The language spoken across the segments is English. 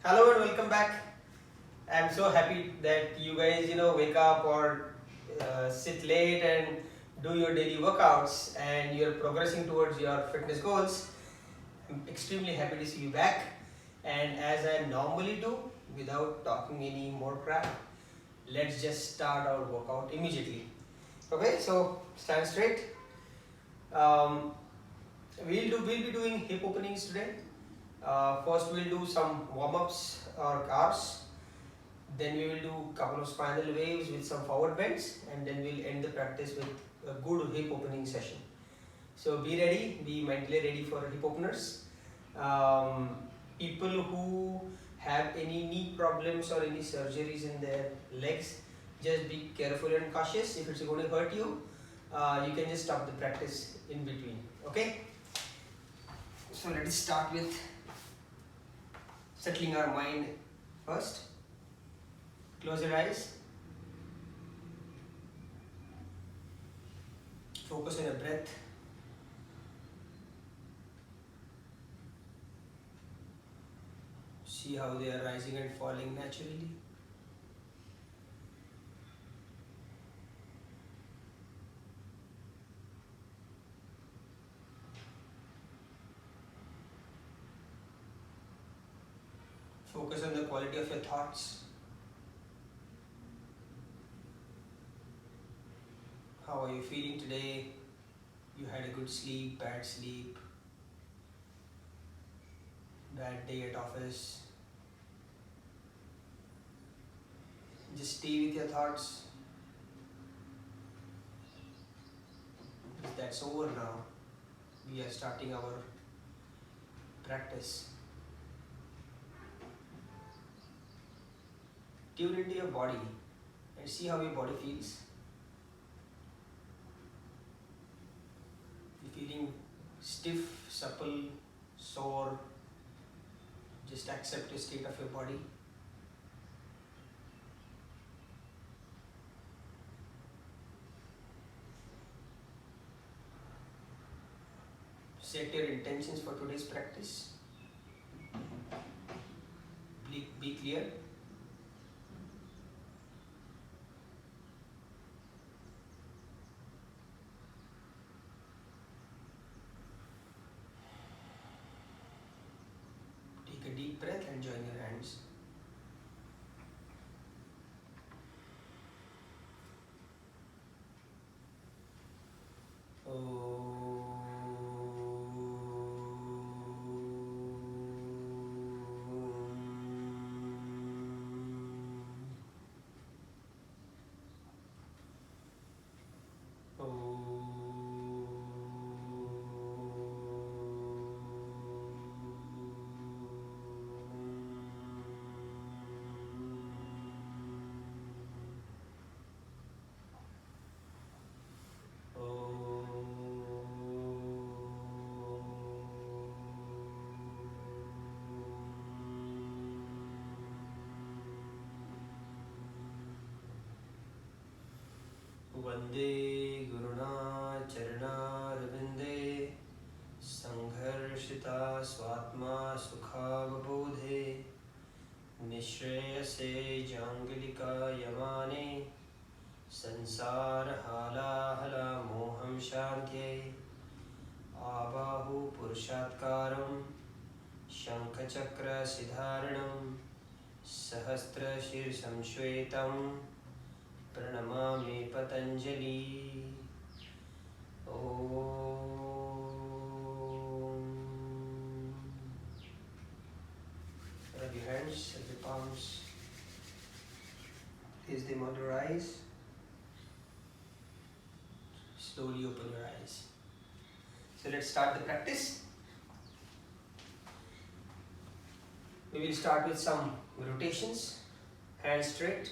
Hello and welcome back. I'm so happy that you guys, wake up or sit late and do your daily workouts and you're progressing towards your fitness goals. I'm extremely happy to see you back. And as I normally do, without talking any more crap, let's just start our workout immediately. Okay, so stand straight. Um, we'll be doing hip openings today. First, we'll do some warm ups or cars. Then we will do a couple of spinal waves with some forward bends, and then we'll end the practice with a good hip opening session. So be ready, be mentally ready for hip openers. People who have any knee problems or any surgeries in their legs, just be careful and cautious. If it's going to hurt you, you can just stop the practice in between. Okay? So let's start with settling our mind first. Close your eyes. Focus on your breath. See how they are rising and falling naturally. Focus on the quality of your thoughts. How are you feeling today? You had a good sleep, bad day at office. Just stay with your thoughts. That's over now. We are starting our practice. Tune into your body and see how your body feels. You're feeling stiff, supple, sore. Just accept the state of your body. Set your intentions for today's practice. Be clear. Take a deep breath and join your hands. Vande Guruna Charnarvinde Sangharshita Swatma Sukhavabodhe Nishreyase Jangalika Yamane Sansar Hala Hala Moham Shantye Abahu Purushatkaram Shankachakra Siddharanam Sahasra Shirsam Shvetam Pranamami Patanjali. Om. Rub your hands at the palms. Place them on your eyes. Slowly open your eyes. So let's start the practice. We will start with some rotations. Hands straight.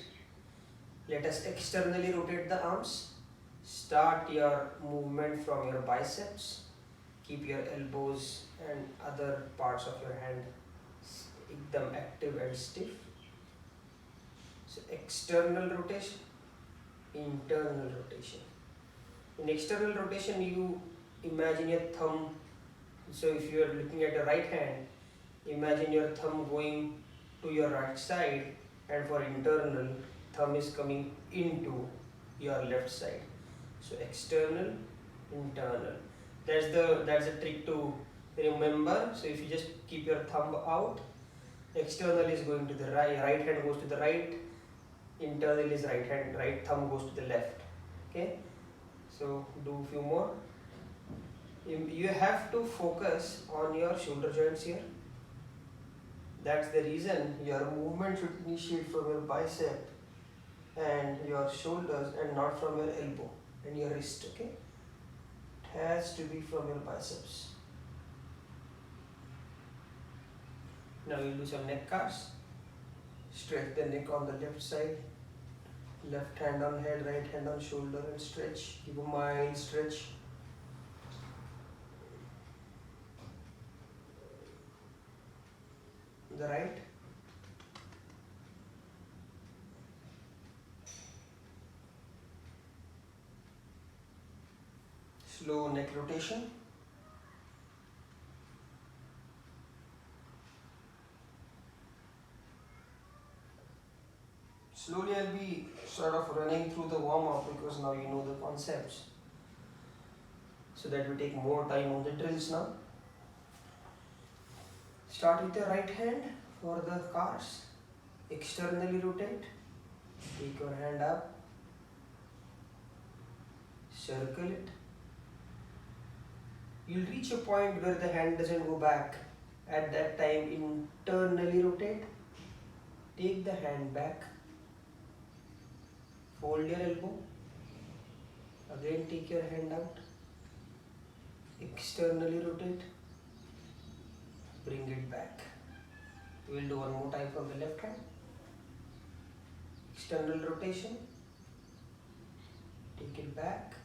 Let us externally rotate the arms. Start your movement from your biceps. Keep your elbows and other parts of your hand ekdam active and stiff. So external rotation, internal rotation. In external rotation, you imagine your thumb. So if you are looking at the right hand, imagine your thumb going to your right side, and for internal, thumb is coming into your left side. So external, internal. That's the trick to remember. So if you just keep your thumb out, external is going to the right hand goes to the right, internal is right thumb goes to the left. Okay, so do a few more. You have to focus on your shoulder joints here. That's the reason your movement should initiate from your bicep and your shoulders and not from your elbow and your wrist. Okay, it has to be from your biceps. Now we'll do some neck cars. Stretch the neck on the left side. Left hand on head, right hand on shoulder, and stretch. Give a mild stretch. The right. Slow neck rotation. Slowly I'll be sort of running through the warm-up because now you know the concepts. So that we take more time on the drills now. Start with your right hand for the cars. Externally rotate. Take your hand up. Circle it. You'll reach a point where the hand doesn't go back. At that time, internally rotate. Take the hand back. Fold your elbow. Again take your hand out. Externally rotate. Bring it back. We'll do one more time from the left hand. External rotation. Take it back.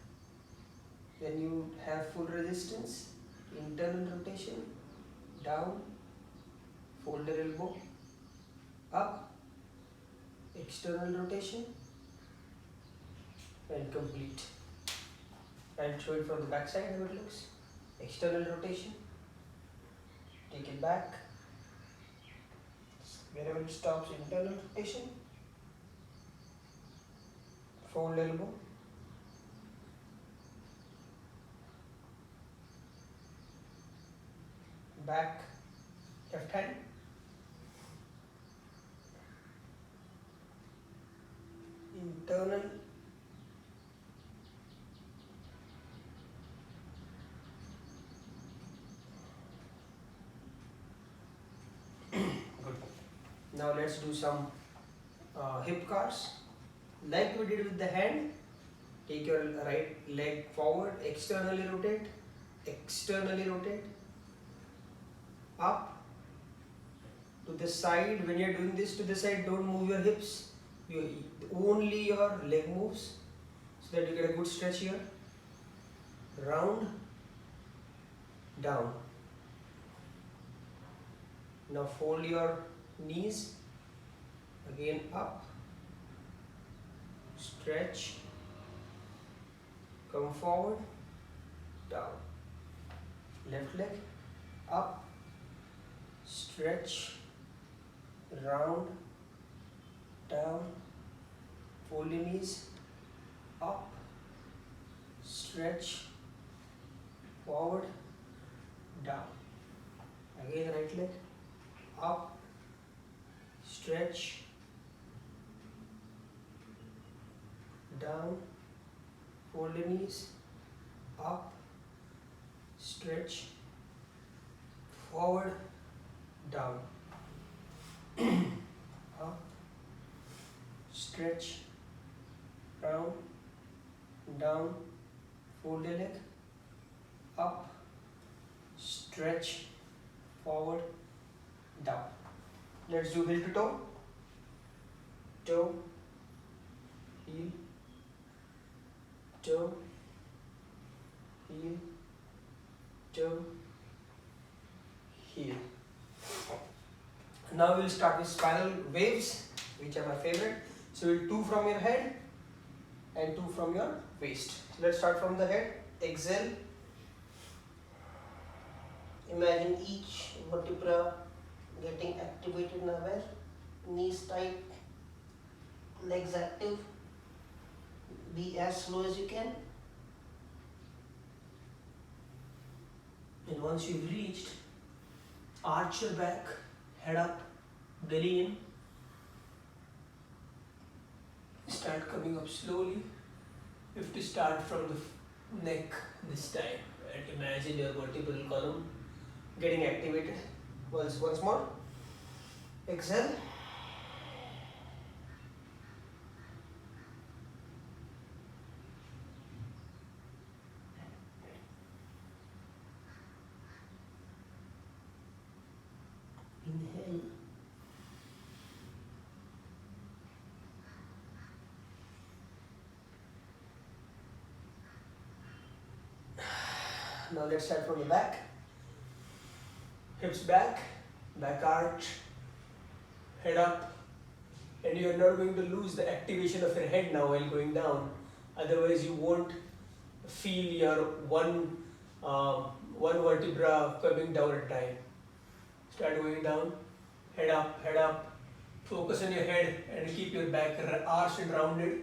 When you have full resistance, internal rotation. Down. Fold your elbow. Up. External rotation. And complete. And show it from the back side how it looks. External rotation. Take it back. Wherever it stops, internal rotation. Fold elbow. Back, left hand. Internal. Good. Now let's do some hip cars. Like we did with the hand, take your right leg forward, externally rotate, up, to the side. When you're doing this to the side, don't move your hips, only your leg moves, so that you get a good stretch here. Round, down. Now fold your knees, again up, stretch, come forward, down. Left leg, up, stretch, round, down, fold your knees, up, stretch, forward, down. Again right leg, up, stretch, down, fold your knees, up, stretch, forward, down, up, stretch, round, down, fold your leg, up, stretch, forward, down. Let's do heel to toe. Toe, heel, toe, heel, toe, heel. Now we'll start with spinal waves, which are my favorite. So we'll 2 from your head and 2 from your waist. So let's start from the head. Exhale. Imagine each vertebra getting activated in aware. Knees tight, legs active. Be as slow as you can. And once you've reached, arch your back, head up, belly in. Start coming up slowly. You have to start from the neck this time. And imagine your vertebral column getting activated. Once more. Exhale. Inhale. Now let's start from the back. Hips back, back arch, head up. And you are not going to lose the activation of your head now while going down. Otherwise you won't feel your one vertebra coming down at a time. Start going down, head up. Focus on your head and keep your back arched and rounded.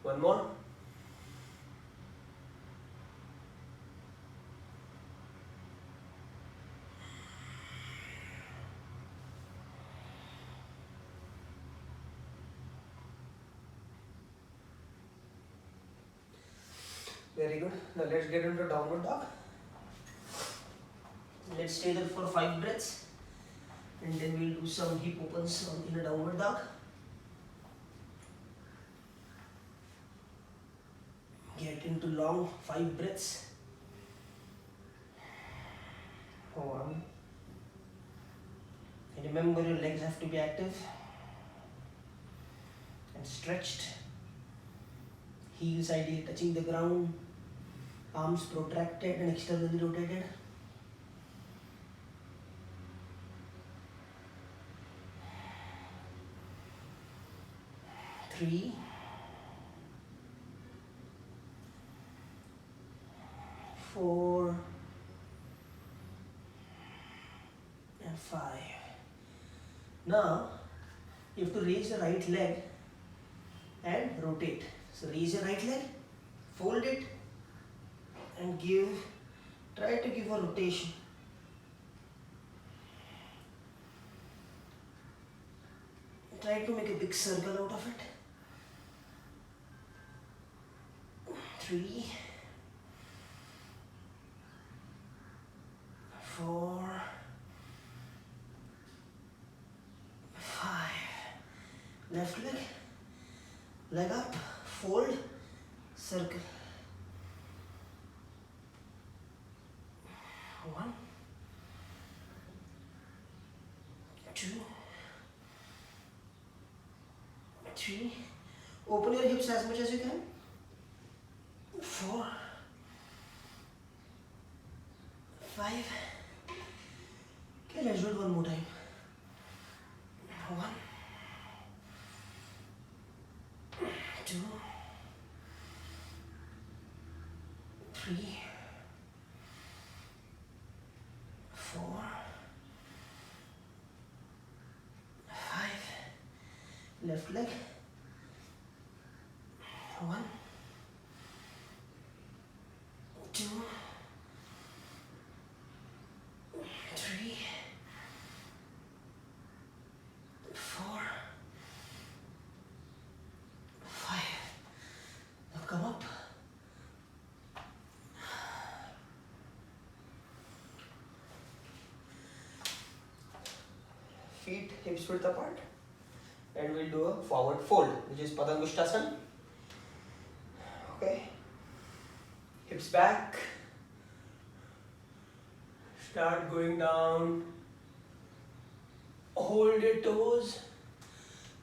One more. Very good. Now let's get into downward dog. Let's stay there for 5 breaths. And then we'll do some hip opens in a downward dog. Get into long 5 breaths. 1. And remember, your legs have to be active and stretched. Heels ideally touching the ground. Arms protracted and externally rotated. 3. 4. And 5. Now, you have to raise the right leg and rotate. So raise your right leg, fold it and try to give a rotation. Try to make a big circle out of it. 3, 4, 5. Left leg up, fold, circle. 1, 2, 3. Open your hips as much as you can. 4, 5. Okay, let's do it one more time. 1, 2, 3, 4, 5. Left leg. 1, 2, 3, 4, 5. Now come up. Feet hips width apart. And we'll do a forward fold, which is Padangusthasana. Okay. Hips back. Start going down. Hold your toes.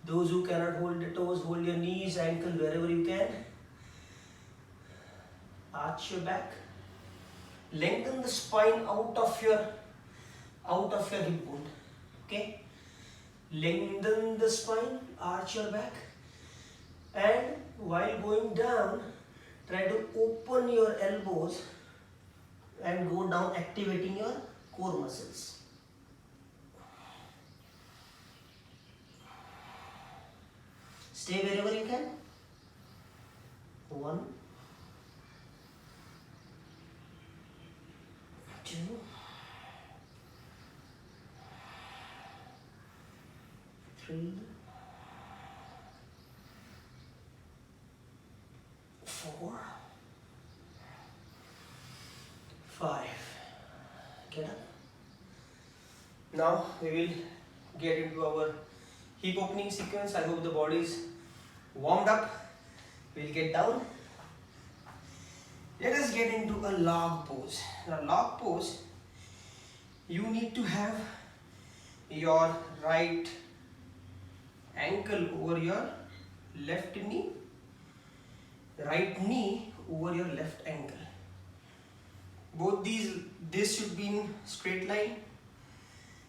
Those who cannot hold the toes, hold your knees, ankle, wherever you can. Arch your back. Lengthen the spine out of your hip bone. Okay? Lengthen the spine, arch your back, and while going down, try to open your elbows and go down, activating your core muscles. Stay wherever you can. 1, 2, 3, 4, 5. Get up. Now we will get into our hip opening sequence. I hope the body is warmed up. We'll get down. Let us get into a log pose. Now, log pose, you need to have your right ankle over your left knee, right knee over your left ankle. Both this should be in straight line.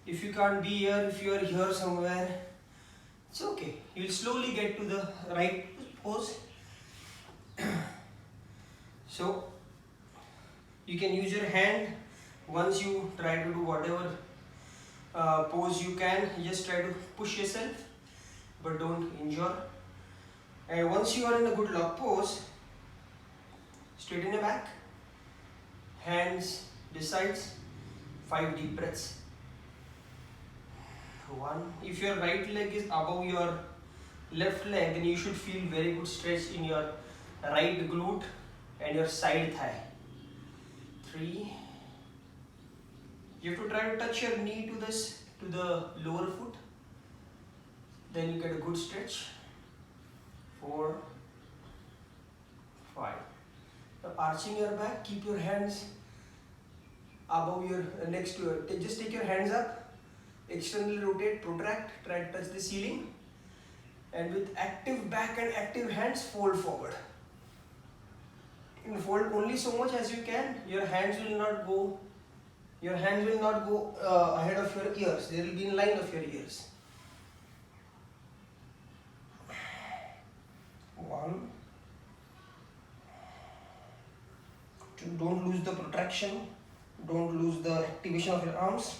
If you can't be here, if you are here somewhere, it's okay. You'll slowly get to the right pose. So you can use your hand once you try to do whatever pose you can. You just try to push yourself, but don't injure. And once you are in a good log pose, straighten your back, hands this sides, 5 deep breaths. 1. If your right leg is above your left leg, then you should feel very good stretch in your right glute and your side thigh. 3. You have to try to touch your knee to the lower foot. Then you get a good stretch. 4, 5. Now arching your back, keep your hands above your next to your. Just take your hands up, externally rotate, protract, try to touch the ceiling, and with active back and active hands, fold forward. You fold only so much as you can. Your hands will not go ahead of your ears. They will be in line of your ears. 1, 2. Don't lose the protraction. Don't lose the activation of your arms.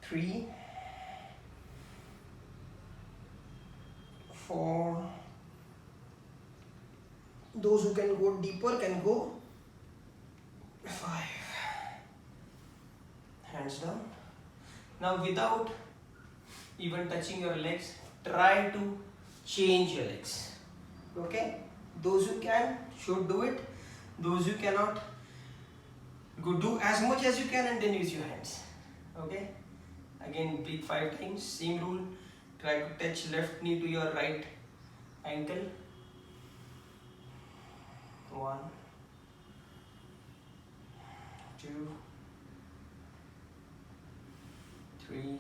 3, 4. Those who can go deeper can go. 5. Hands down. Now without even touching your legs, try to change your legs. Okay? Those who can should do it. Those who cannot, go do as much as you can and then use your hands. Okay? Again, breathe 5 times. Same rule. Try to touch left knee to your right ankle. 1, 2, 3,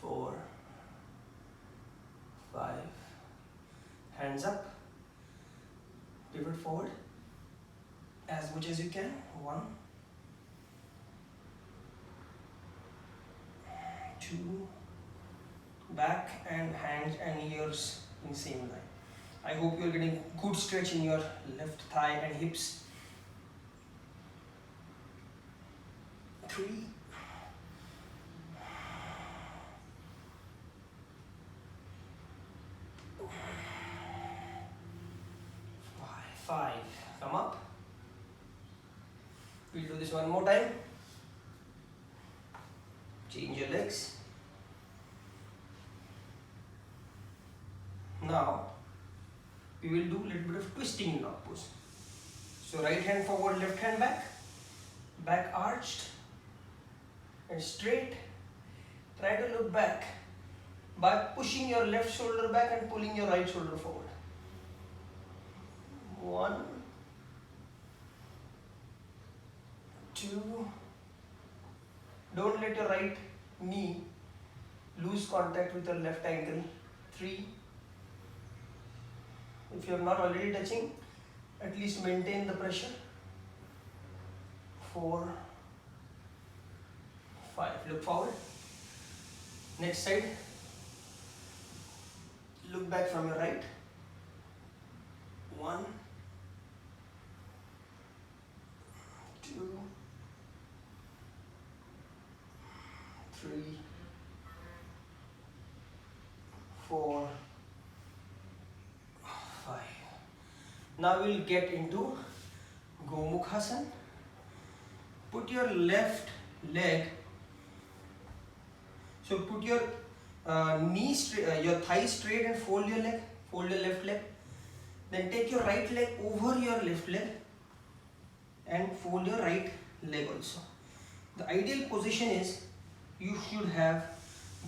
4, 5. Hands up. Pivot forward as much as you can. 1, 2. Back and hands and ears in same line. I hope you are getting good stretch in your left thigh and hips. 3, 5. Come up. We'll do this one more time. Change your legs. Now we will do a little bit of twisting in log pose. So right hand forward, left hand back, back arched and straight. Try to look back by pushing your left shoulder back and pulling your right shoulder forward. 1, 2. Don't let your right knee lose contact with your left ankle. 3. If you are not already touching, at least maintain the pressure. 4, 5. Look forward. Next side. Look back from your right. 1, 2, 3, 4, 5. Now we'll get into Gomukhasana. Put your left leg, so put your knee straight, your thigh straight and fold your leg, fold your left leg. Then take your right leg over your left leg and fold your right leg also. The ideal position is you should have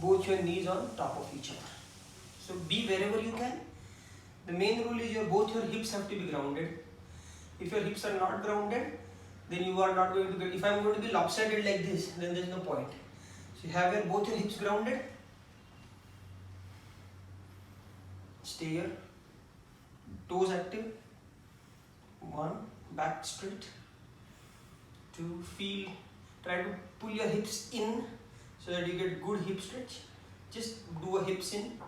both your knees on top of each other. So be wherever you can. The main rule is both your hips have to be grounded. If your hips are not grounded, then you are not going to get, if I am going to be lopsided like this, then there is no point. So you have both your hips grounded. Stay here. Toes active. 1, back straight. 2, feel, try to pull your hips in so that you get good hip stretch. Just do a hips in.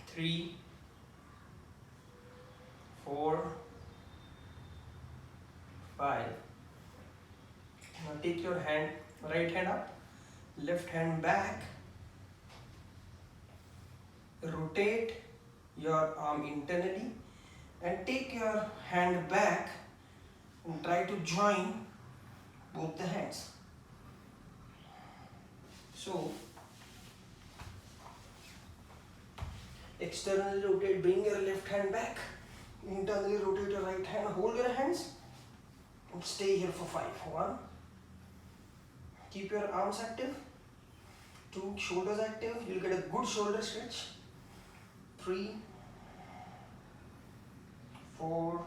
3, 4, 5. Now take your hand, right hand up, left hand back. Rotate your arm internally and take your hand back and try to join both the hands. So externally rotate, bring your left hand back, internally rotate your right hand, hold your hands and stay here for 5. 1, keep your arms active. 2, shoulders active, you'll get a good shoulder stretch. 3, 4,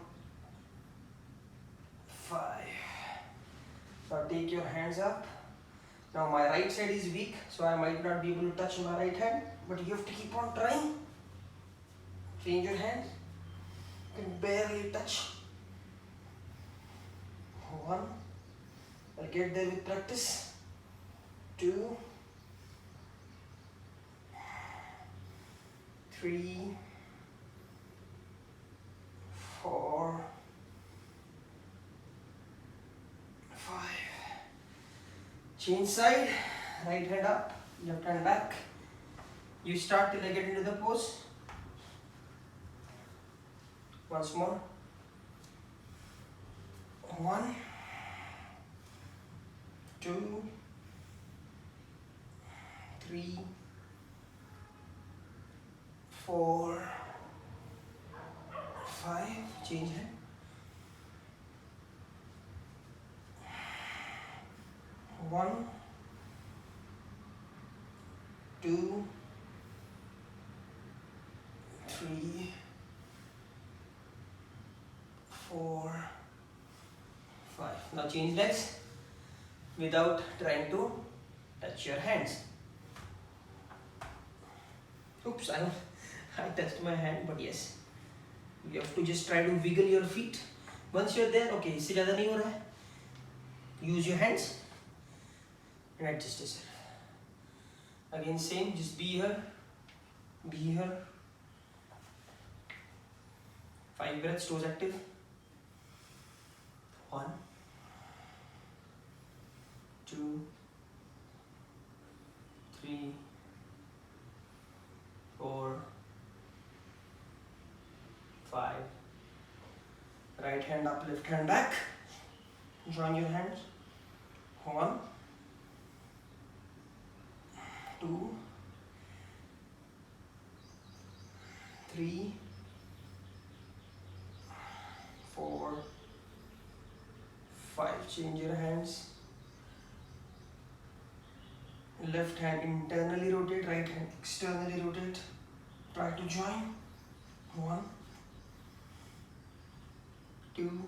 5. Now take your hands up. Now my right side is weak, so I might not be able to touch my right hand, but you have to keep on trying. Change your hands. You can barely touch. 1. I'll get there with practice. 2, 3, 4, 5. Change side, right hand up, left hand back. You start till I get into the pose. Once more. 1, 2, 3, 4, 5. Change hand. 1, 2, 3, 4, 5. Now change legs without trying to touch your hands. Oops, I touched my hand, but yes. You have to just try to wiggle your feet. Once you're there, okay, इससे ज़्यादा नहीं हो रहा है. Use your hands and adjust yourself. Again, same, just be here, be here. 5 breaths, toes active. 1, 2, 3, 4, 5. Right hand up, left hand back. Join your hands. 1, 2, 3, 4, 5. Change your hands. Left hand internally rotate, right hand externally rotate. Try to join. 1, 2,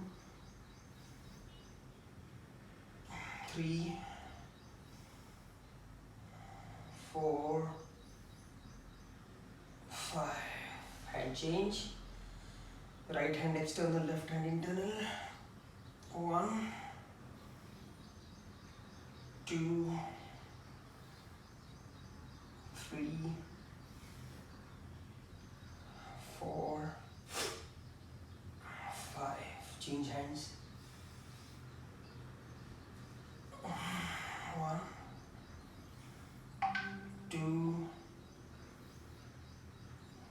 3, 4, 5. Hand change. Right hand external, left hand internal. 1, 2, 3, 4, 5. Change hands. 1, 2,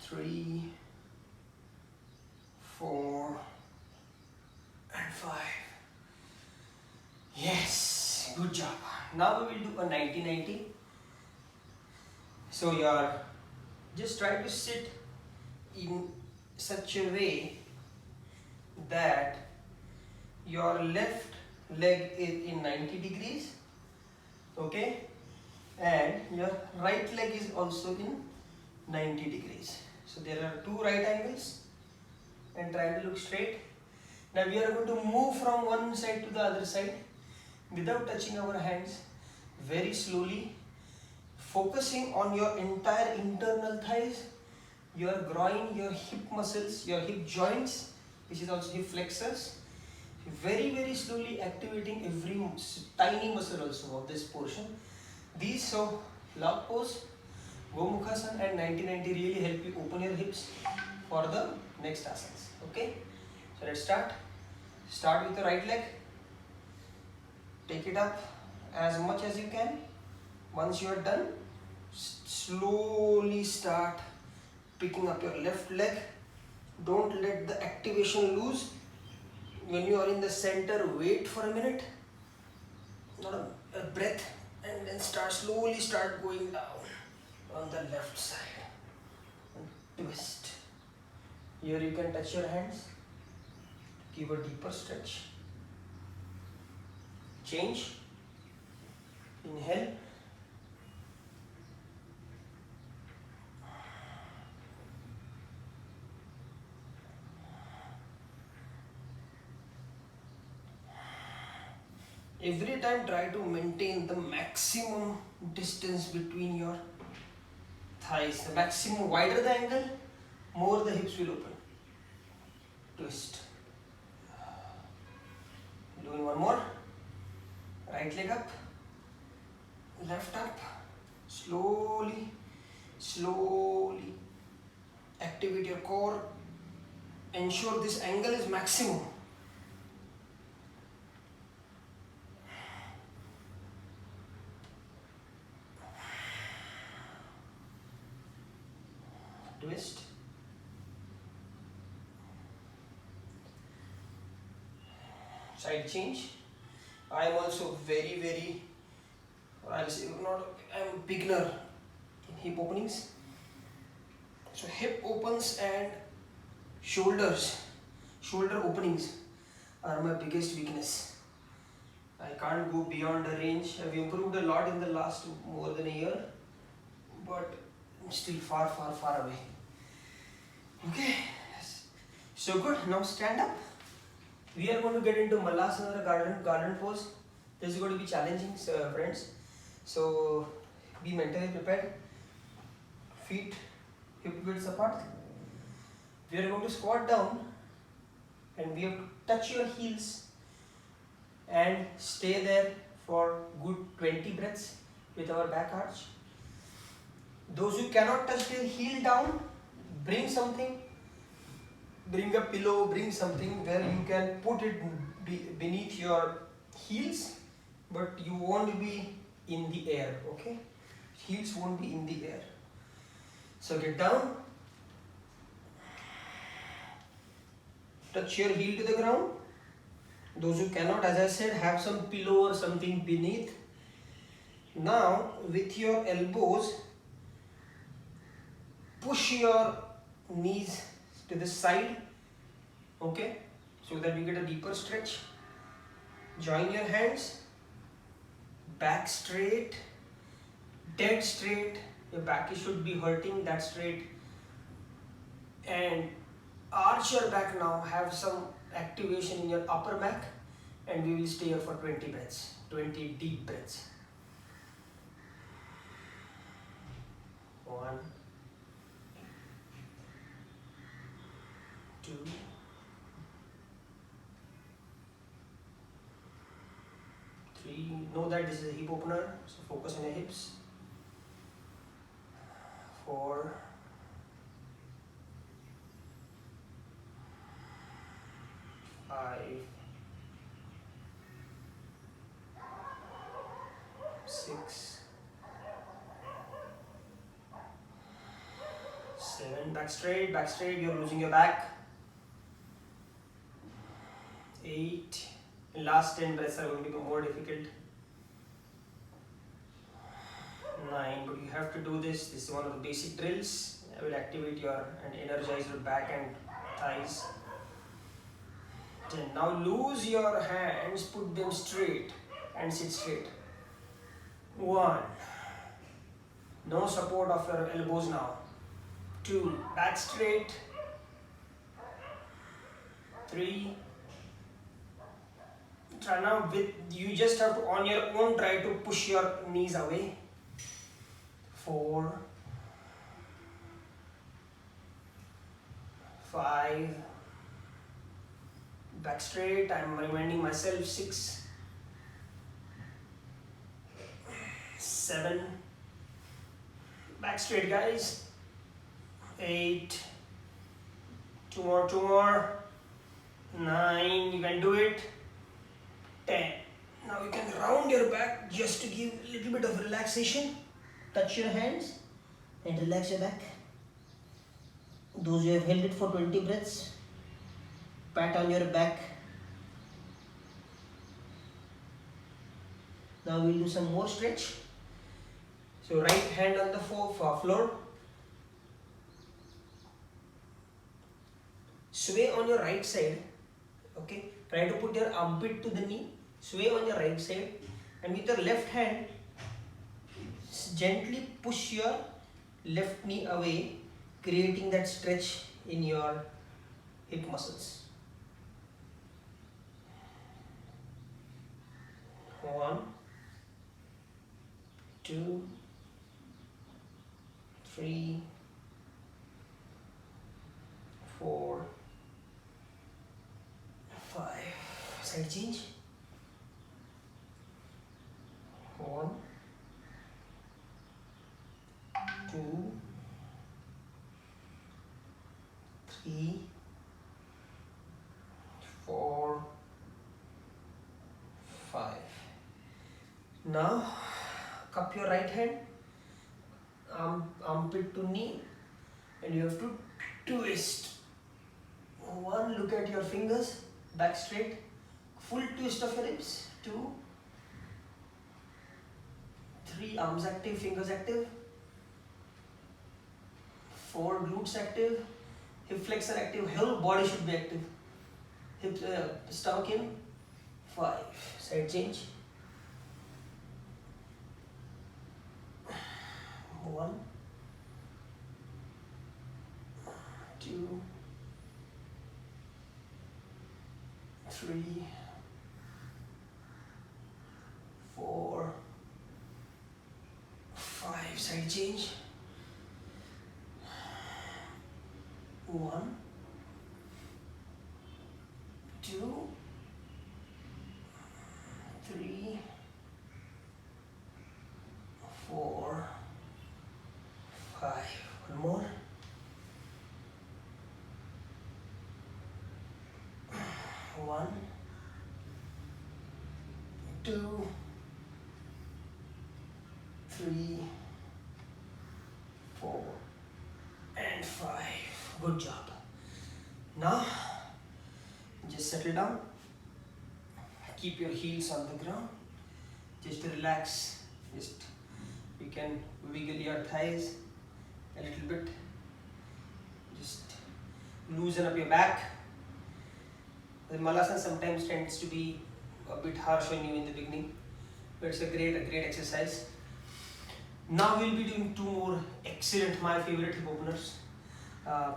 3, 4, and 5. Yes, good job. Now we will do a 90-90. So just try to sit in such a way that your left leg is in 90 degrees, okay, and your right leg is also in 90 degrees. So there are two right angles and try to look straight. Now we are going to move from one side to the other side without touching our hands, very slowly, focusing on your entire internal thighs, your groin, your hip muscles, your hip joints, which is also hip flexors. Very slowly activating every tiny muscle also of this portion. So log pose, Gomukhasana and 90-90 really help you open your hips for the next asanas. Okay, so let's start. Start with the right leg. Take it up as much as you can. Once you are done, slowly start picking up your left leg. Don't let the activation loose. When you are in the center, wait for a minute, not a breath, and then slowly start going down on the left side and twist. Here you can touch your hands, give a deeper stretch. Change. Inhale. Every time try to maintain the maximum distance between your thighs. The maximum, wider the angle, more the hips will open. Twist. Doing one more. Right leg up, left up. Slowly activate your core. Ensure this angle is maximum. Twist. Side change. I am also very, I'll say not, I'm a beginner in hip openings. So hip opens and shoulder openings are my biggest weakness. I can't go beyond the range. I've improved a lot in the last more than a year, but I'm still far away. Okay, so good. Now stand up. We are going to get into Malasana or garden pose. This is going to be challenging, friends. So be mentally prepared. Feet hip width apart. We are going to squat down and we have to touch your heels and stay there for good 20 breaths with our back arch. Those who cannot touch their heel down, bring something, bring a pillow, bring something where you can put it beneath your heels, but you won't be in the air, okay? Heels won't be in the air. So get down, touch your heel to the ground. Those who cannot, as I said, have some pillow or something beneath. Now with your elbows, push your knees to the side, okay, so that you get a deeper stretch. Join your hands, back straight, dead straight. Your back should be hurting, that straight, and arch your back now. Have some activation in your upper back, and we will stay here for 20 breaths, 20 deep breaths. 1, 2, 3, know that this is a hip opener, so focus on your hips. 4, 5, 6, 7. Back straight, you're losing your back. 8. And last 10 breaths are going to be more difficult. 9. But you have to do this. This is one of the basic drills. I will activate your and energize your back and thighs. 10. Now lose your hands, put them straight and sit straight. 1. No support of your elbows now. 2. Back straight. 3. Try now with, you just have to on your own try to push your knees away. 4. 5. Back straight, I'm reminding myself. 6. 7. Back straight, guys. 8. 2 more. 9. You can do it. 10. Now you can round your back just to give a little bit of relaxation. Touch your hands and relax your back. Those who have held it for 20 breaths, pat on your back. Now we'll do some more stretch. So right hand on the floor. Sway on your right side. Okay. Try to put your armpit to the knee. Sway on your right side. And with your left hand, gently push your left knee away, creating that stretch in your hip muscles. 1, 2, 3, 4, 5. Side change. 1, 2, 3, 4, 5. Now cup your right hand, armpit to knee, and you have to twist. 1, look at your fingers, back straight, full twist of your hips. 2, 3, arms active, fingers active. 4, glutes active, hip flexor active, whole body should be active. Hip, stomach in. 5, side change. 1, 2, 3, 4, 5, side change. 1, 2, 3, 4, 5. One more. 1, 2, 3, 4, and 5. Good job. Now, just settle down. Keep your heels on the ground. Just relax. Just you can wiggle your thighs a little bit. Just loosen up your back. The Malasana sometimes tends to be a bit harsh on you in the beginning, but it's a great exercise. Now we'll be doing 2 more excellent, my favorite hip openers,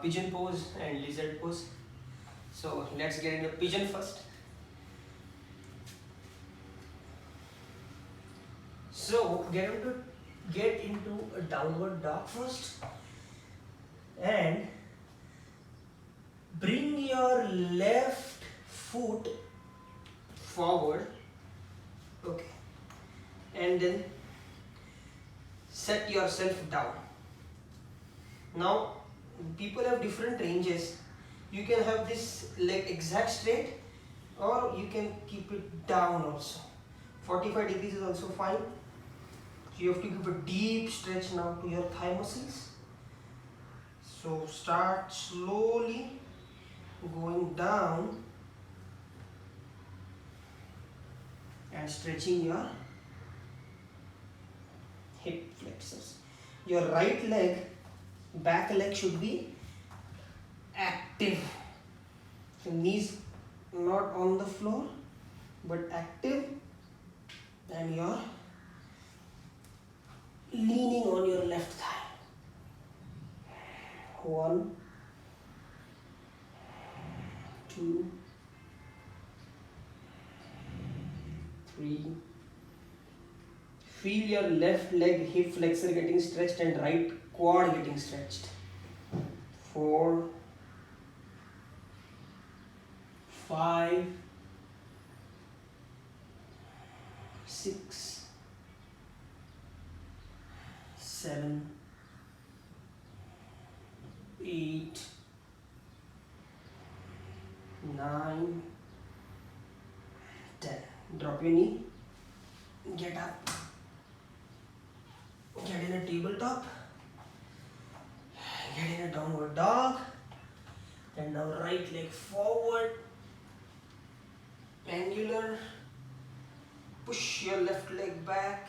Pigeon Pose and Lizard Pose. So let's get into Pigeon first. So get into a downward dog first, and bring your left foot forward. Okay. and then set yourself down. Now people have different ranges. You can have this leg exact straight, or you can keep it down also. 45 degrees is also fine. So you have to give a deep stretch now to your thigh muscles. So start slowly going down and stretching your hip flexors. Your right leg, back leg should be active. So knees not on the floor but active, and you're leaning on your left thigh. 1, 2, 3. Feel your left leg hip flexor getting stretched and right quad getting stretched. 4, 5, 6, 7, 8, 9, 10. Drop your knee, get up, get in a tabletop, get in a downward dog, and now right leg forward, angular, push your left leg back,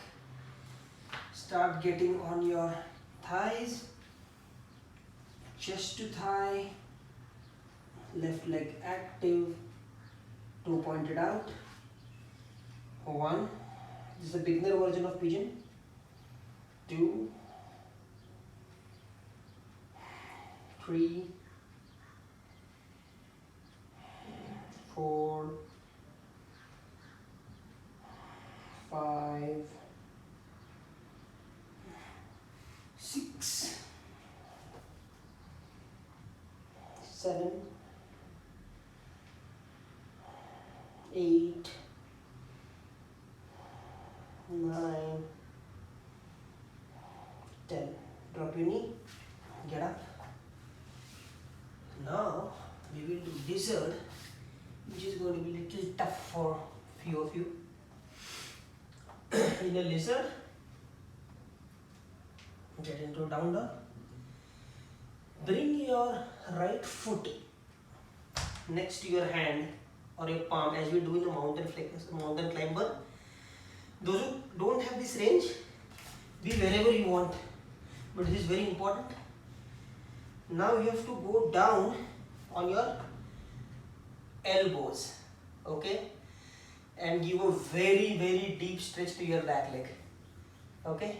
start getting on your thighs, chest to thigh, left leg active, toe pointed out. 1, this is a beginner version of pigeon. 2, 3, 4, 5, 6, 7, 8, 9, 10. Drop your knee, get up. Now we will do lizard, which is going to be a little tough for few of you. In a lizard, get into down dog. Bring your right foot next to your hand or your palm, as we do in the mountain climber. Those who don't have this range, be wherever you want, but this is very important. Now you have to go down on your elbows, okay, and give a very deep stretch to your back leg, okay.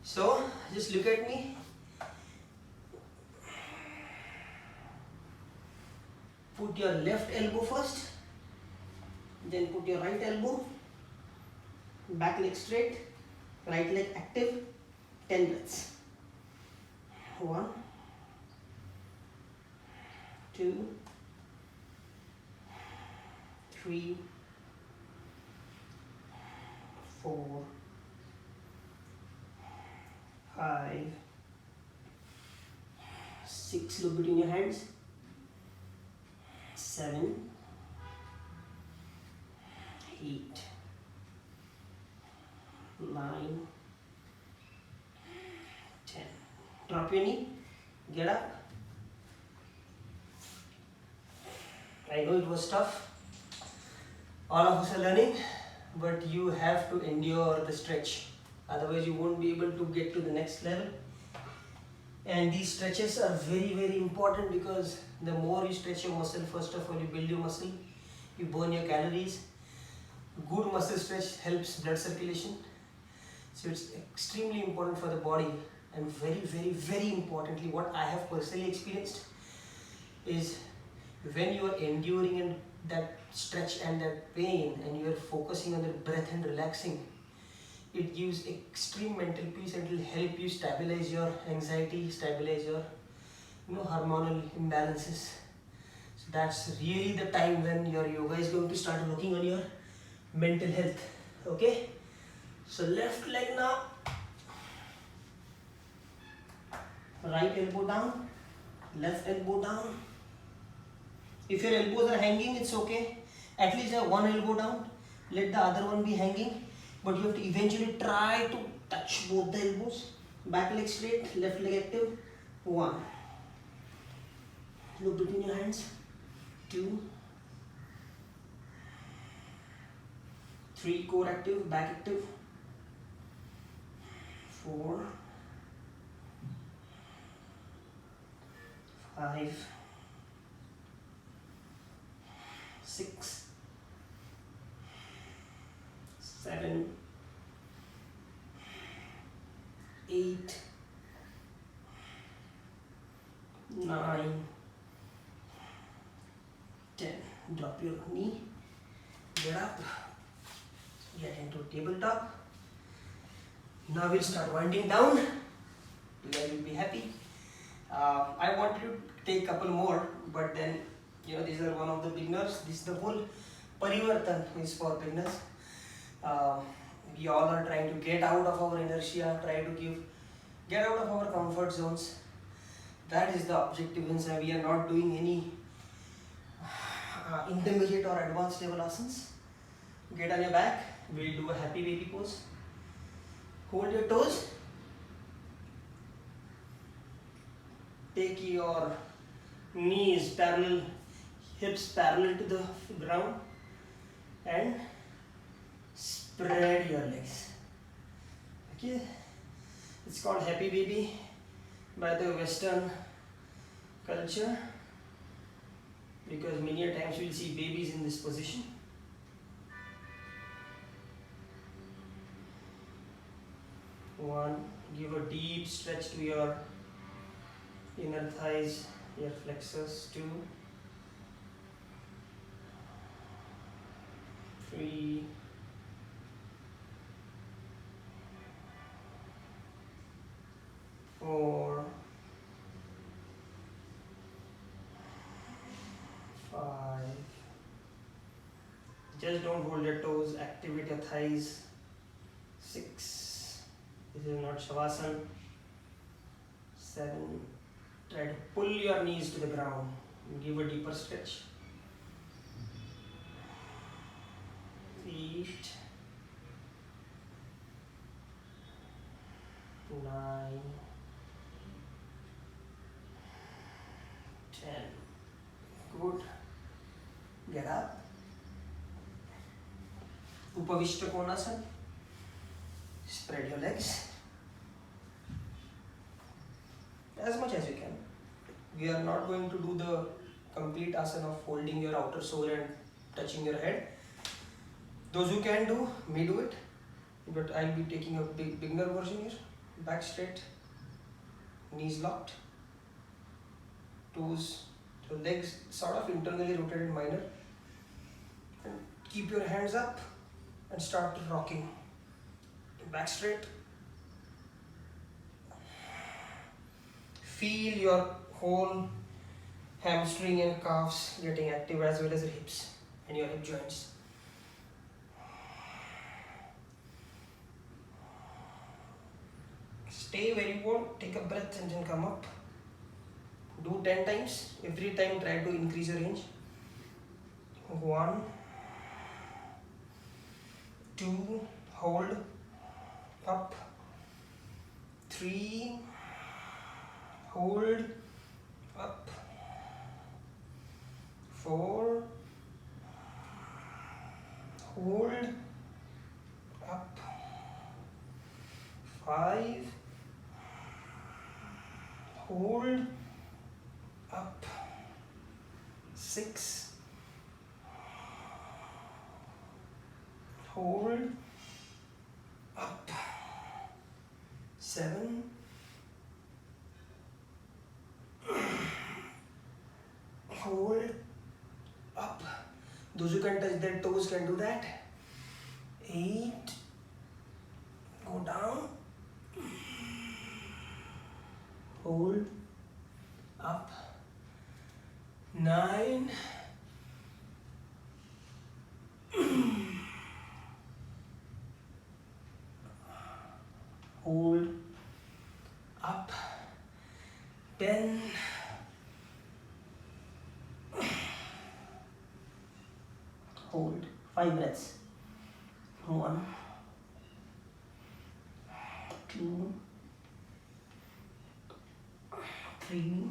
So just look at me. Put your left elbow first, then put your right elbow, back leg straight, right leg active. 10 breaths. 1, 2, 3, 4, 5, 6. Look between your hands. 7, 8, 9, 10. Drop your knee, get up. I know it was tough. All of us are learning, but you have to endure the stretch. Otherwise, you won't be able to get to the next level. And these stretches are very important, because the more you stretch your muscle, first of all, you build your muscle, you burn your calories. Good muscle stretch helps blood circulation. So it's extremely important for the body. And very importantly, what I have personally experienced is when you are enduring and that stretch and that pain, and you are focusing on the breath and relaxing, it gives extreme mental peace, and it will help you stabilize your anxiety, stabilize your hormonal imbalances. So that's really the time when your yoga is going to start working on your mental health. Okay, So left leg now. Right elbow down, left elbow down. If your elbows are hanging, it's okay. At least have one elbow down. Let the other one be hanging. But you have to eventually try to touch both the elbows. Back leg straight, left leg active. 1. Look between your hands. 2. 3. Core active, back active. 4. 5. 6. 7. 8. 9. 10. Drop your knee. Get up. Get into tabletop. Now we'll start winding down. You guys will be happy. I wanted to take a couple more, but then these are one of the beginners. This is the whole parivartan is for beginners. We all are trying to get out of our inertia, get out of our comfort zones. That is the objective, and we are not doing any intermediate or advanced level asanas. Get on your back. We'll do a happy baby pose. Hold your toes. Take your knees parallel, hips parallel to the ground, and spread your legs. Okay, it's called happy baby by the Western culture, because many a times you will see babies in this position. One, give a deep stretch to your inner thighs, your flexors. 2, 3, 4, 5. Just don't hold your toes, activate your thighs. 6. This is not Shavasana. 7. Try to pull your knees to the ground. Give a deeper stretch. 8. 9. 10. Good. Get up. Upavishta Konasana. Spread your legs as much as you can. We are not going to do the complete asana of holding your outer sole and touching your head. Those who can do, may do it, but I'll be taking a beginner version here. Back straight, knees locked, toes, so legs sort of internally rotated minor, and keep your hands up and start rocking. Back straight. Feel your whole hamstring and calves getting active, as well as your hips and your hip joints. Stay where you want, take a breath and then come up. Do 10 times. Every time try to increase your range. 1, 2, hold, up. 3, hold, up. 4, hold, up. 5, hold, up. 6, hold, up. 7, hold, up. Those who can touch their toes can do that. 8, go down, hold, up. 9, hold, up, 10, hold, 5 breaths, 1, 2, 3,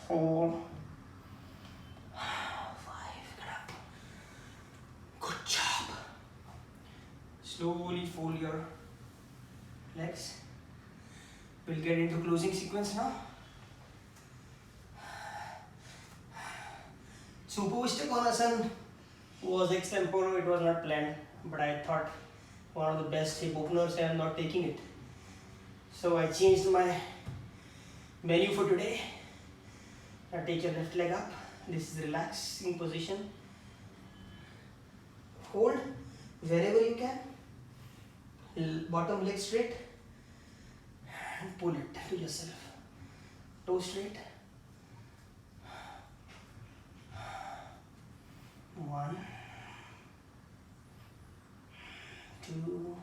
4, 5, get up, good job. Slowly fold your legs. We'll get into closing sequence now. Supervistic Konasana was extempore, it was not planned, but I thought one of the best hip openers and I am not taking it. So I changed my menu for today. Now take your left leg up. This is relaxing position. Hold wherever you can. Bottom leg straight. And pull it to yourself. Toe straight. 1, 2,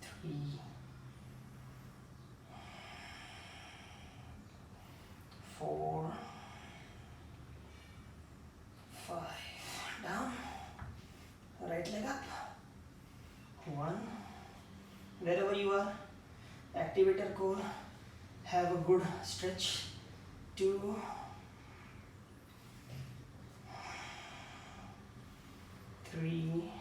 3, 4, 5. Down. Right leg up. 1. Wherever you are, activate your core. Have a good stretch. 2. 3.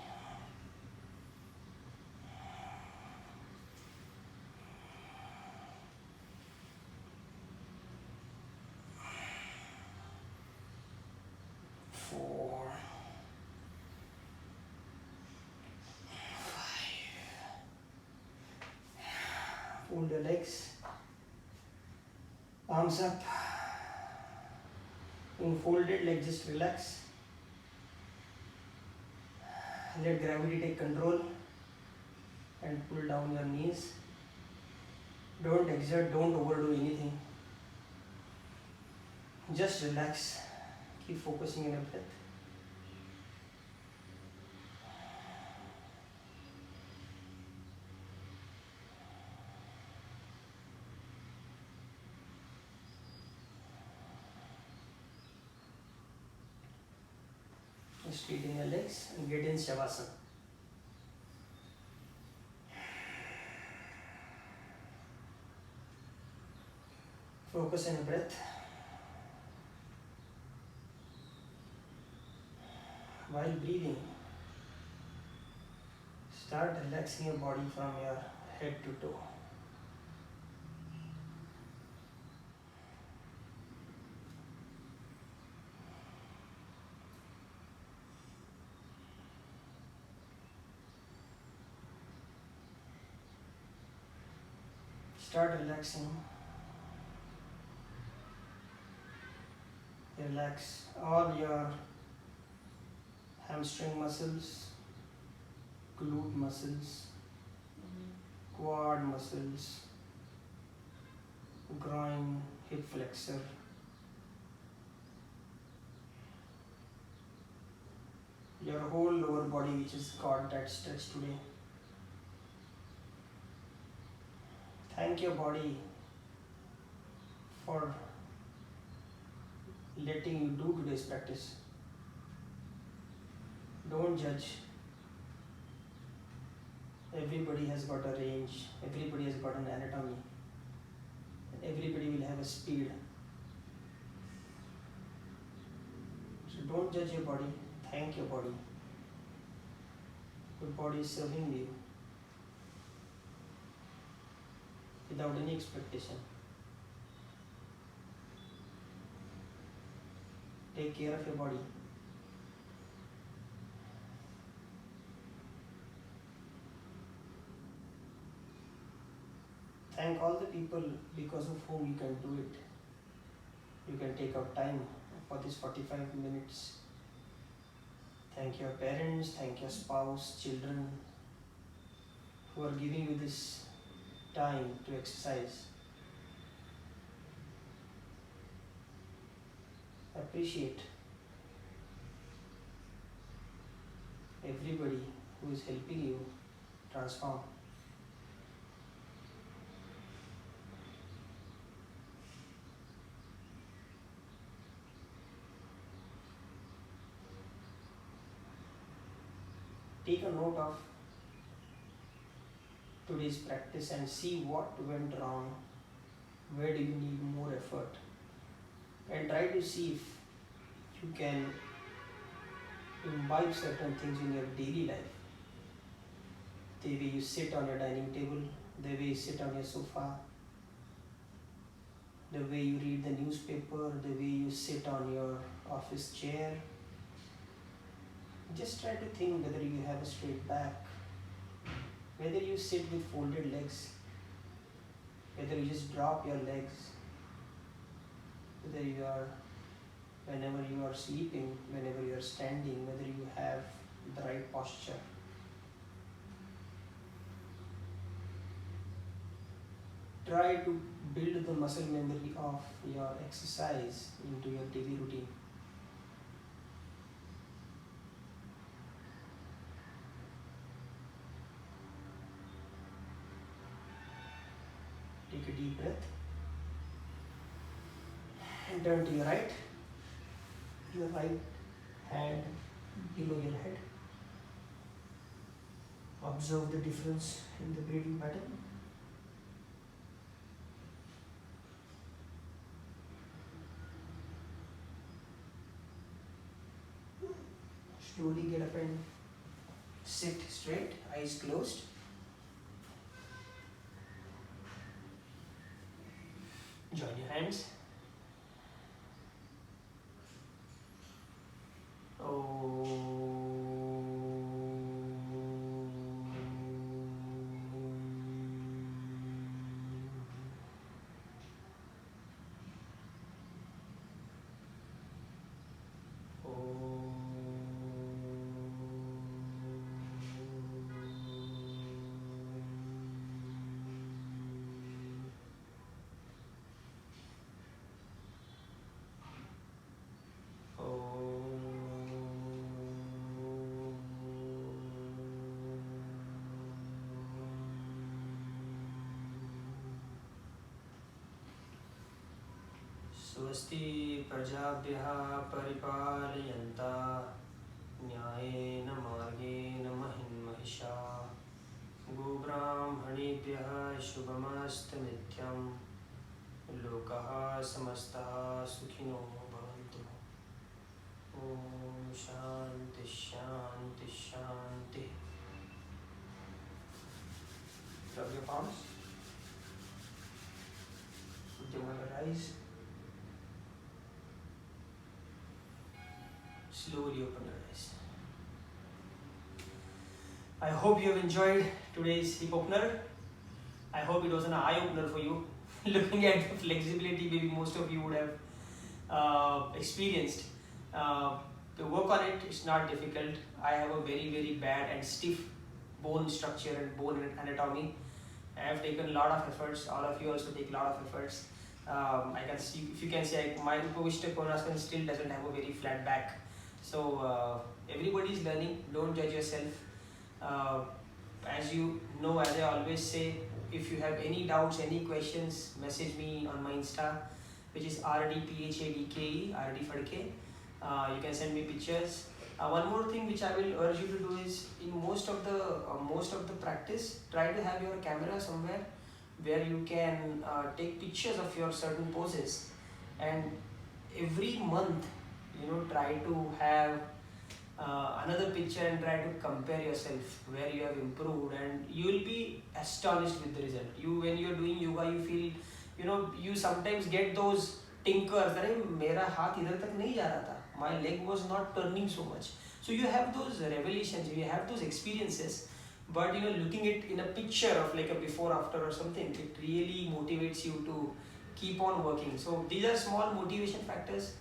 4. 5. Fold your legs. Arms up. In folded leg, just relax. Let gravity take control and pull down your knees. Don't exert, don't overdo anything. Just relax. Keep focusing on your breath. Straighten your legs and get in Shavasana. Focus on your breath. While breathing, start relaxing your body from your head to toe. Start relaxing. Relax all your hamstring muscles, glute muscles, quad muscles, groin, hip flexor. Your whole lower body which is got that stretch today. Thank your body for letting you do today's practice. Don't judge. Everybody has got a range, everybody has got an anatomy, and everybody will have a speed. So don't judge your body, thank your body. Your body is serving you without any expectation. Take care of your body. Thank all the people because of whom you can do it. You can take out time for this 45 minutes. Thank your parents, thank your spouse, children who are giving you this time to exercise. Appreciate. everybody who is helping you transform. Take a note of today's practice and see what went wrong, where do you need more effort, and try to see if you can imbibe certain things in your daily life. The way you sit on your dining table, the way you sit on your sofa, the way you read the newspaper, the way you sit on your office chair. Just try to think whether you have a straight back, whether you sit with folded legs, whether you just drop your legs, whether you are, whenever you are sleeping, whenever you are standing, whether you have the right posture. Try to build the muscle memory of your exercise into your daily routine. Take a deep breath and turn to your right hand below your head. Observe the difference in the breathing pattern. Slowly get up and sit straight, eyes closed. Join your hands. स्वस्ति प्रजाभ्यः परिपालयन्ता न्यायेन मार्गेण महिन्महिषाः गोब्राह्मणेभ्यः शुभमस्तु नित्यं लोकः समस्तः सुखिनो भवन्तु। ॐ शान्ति शान्ति शान्ति। Rub your palms. Put them on your eyes. Slowly open your eyes. I hope you have enjoyed today's hip opener. I hope it was an eye opener for you. Looking at the flexibility, maybe most of you would have experienced. To work on it, it's not difficult. I have a very bad and stiff bone structure and bone anatomy. I have taken a lot of efforts. All of you also take a lot of efforts. I can see, if you can see, my Upavishta Konasana still doesn't have a very flat back. So everybody is learning. Don't judge yourself. As you know, as I always say, if you have any doubts, any questions, message me on my Insta, which is RDPHADKE, RD Fadke. You can send me pictures. One more thing which I will urge you to do is, in most of the practice, try to have your camera somewhere where you can take pictures of your certain poses, and every month, try to have another picture and try to compare yourself where you have improved, and you will be astonished with the result. When you are doing yoga, you feel, you sometimes get those tinkers, mera haath idhar tak nahi ja raha tha, my leg was not turning so much. So you have those revelations, you have those experiences, but looking it in a picture of like a before after or something, it really motivates you to keep on working. So these are small motivation factors.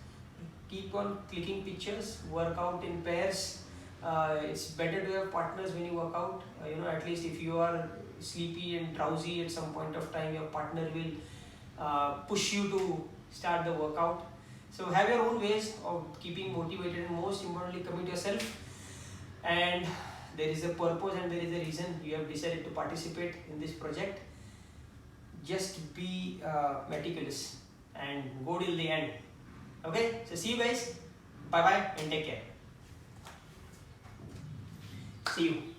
Keep on clicking pictures, work out in pairs. It's better to have partners when you work out. At least if you are sleepy and drowsy at some point of time, your partner will push you to start the workout. So have your own ways of keeping motivated, and most importantly, commit yourself. and there is a purpose and there is a reason you have decided to participate in this project. Just be meticulous and go till the end. Okay, so see you guys. Bye bye and take care. See you.